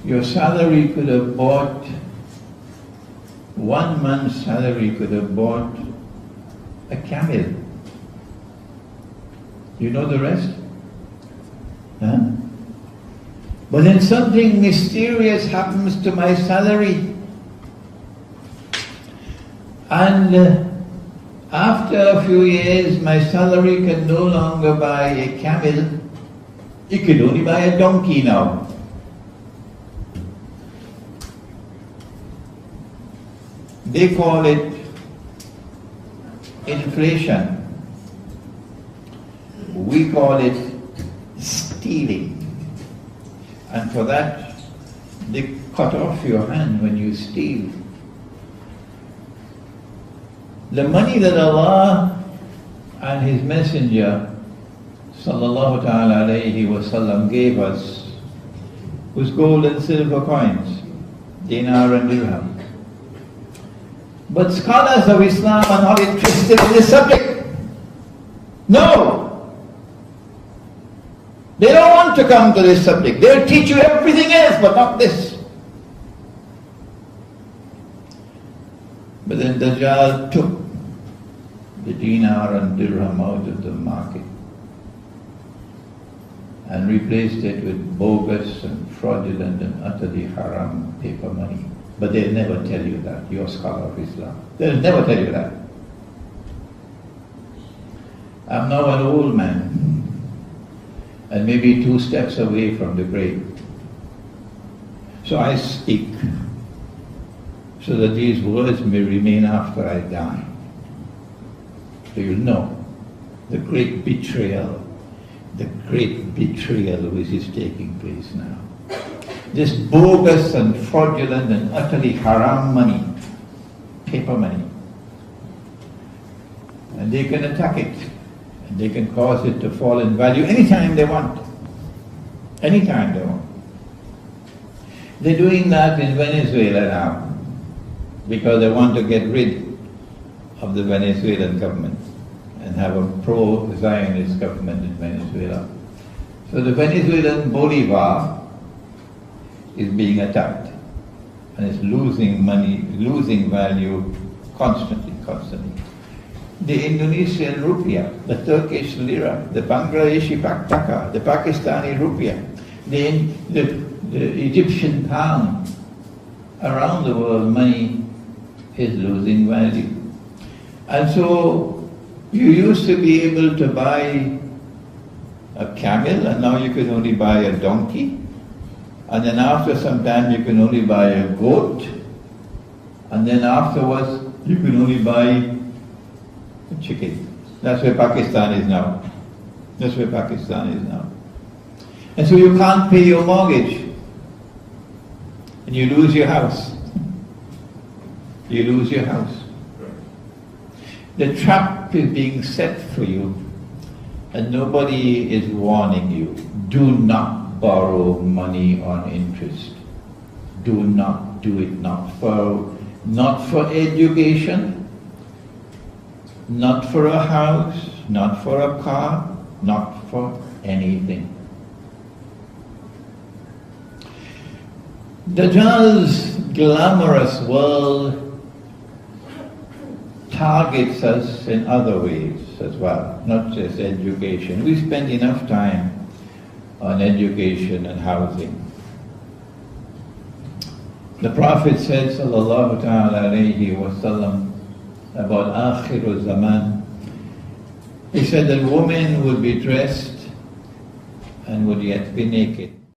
Your salary could have bought, 1 month's salary could have bought a camel. You know the rest? Huh? But then something mysterious happens to my salary. And after a few years, my salary can no longer buy a camel. It can only buy a donkey now. They call it inflation. We call it stealing. And for that, they cut off your hand when you steal. The money that Allah and His Messenger sallallahu ta'ala alayhi wa sallam gave us was gold and silver coins, dinar and dirham. But scholars of Islam are not interested in this subject. No! They don't want to come to this subject. They'll teach you everything else, but not this. But then Dajjal took the dinar and dirham out of the market and replaced it with bogus and fraudulent and utterly haram paper money. But they'll never tell you that. You're a scholar of Islam. They'll never tell you that. I'm now an old man and maybe 2 steps away from the grave. So I speak so that these words may remain after I die. So you'll know the great betrayal which is taking place now. This bogus and fraudulent and utterly haram money, paper money. And they can attack it. And they can cause it to fall in value anytime they want. Anytime they want. They're doing that in Venezuela now because they want to get rid of the Venezuelan government and have a pro-Zionist government in Venezuela. So the Venezuelan Bolivar is being attacked and is losing money, losing value constantly. The Indonesian rupiah, the Turkish lira, the Bangladeshi taka, the Pakistani rupiah, the Egyptian pound, around the world money is losing value. And so you used to be able to buy a camel and now you can only buy a donkey. And then after some time you can only buy a goat. And then afterwards you can only buy a chicken. That's where Pakistan is now. That's where Pakistan is now. And so you can't pay your mortgage. And you lose your house. You lose your house. The trap is being set for you. And nobody is warning you. Do not borrow money on interest. Do not do it. Not for education, not for a house, not for a car, not for anything. Dajjal's glamorous world targets us in other ways as well, not just education. We spend enough time on education and housing. The Prophet said, sallallahu ta'ala alayhi wa sallam, about Akhiru Zaman, he said that women would be dressed and would yet be naked.